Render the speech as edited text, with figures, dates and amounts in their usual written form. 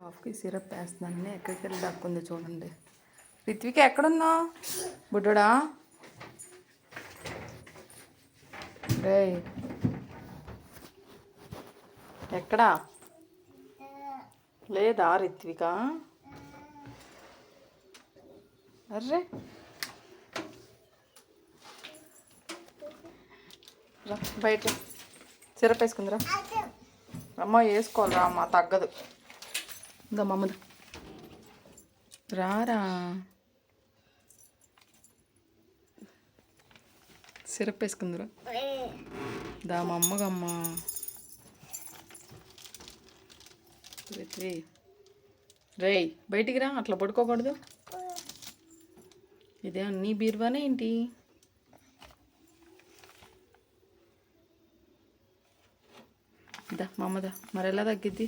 కాఫ్కి syrup వేస్తున్నాను. ఎక్కడికి వెళ్ళి దక్కుంది చూడండి. రిత్విక ఎక్కడున్నావు బుడ్డోడా? రే ఎక్కడా లేదా రిత్విక? అర్రే రా బయట సిరప్ వేసుకుందిరా. అమ్మ వేసుకోవాలిరా, అమ్మ తగ్గదు. ఇంకా మమ్మది రారా, సిరప్ వేసుకుందిరా. దా మా అమ్మగమ్మ. రేయ్ బయటికి రా, అట్లా పడుకోకూడదు. ఇదే నీ బీరువానే ఏంటి? దా మా అమ్మదా. మరి ఎలా తగ్గిద్ది?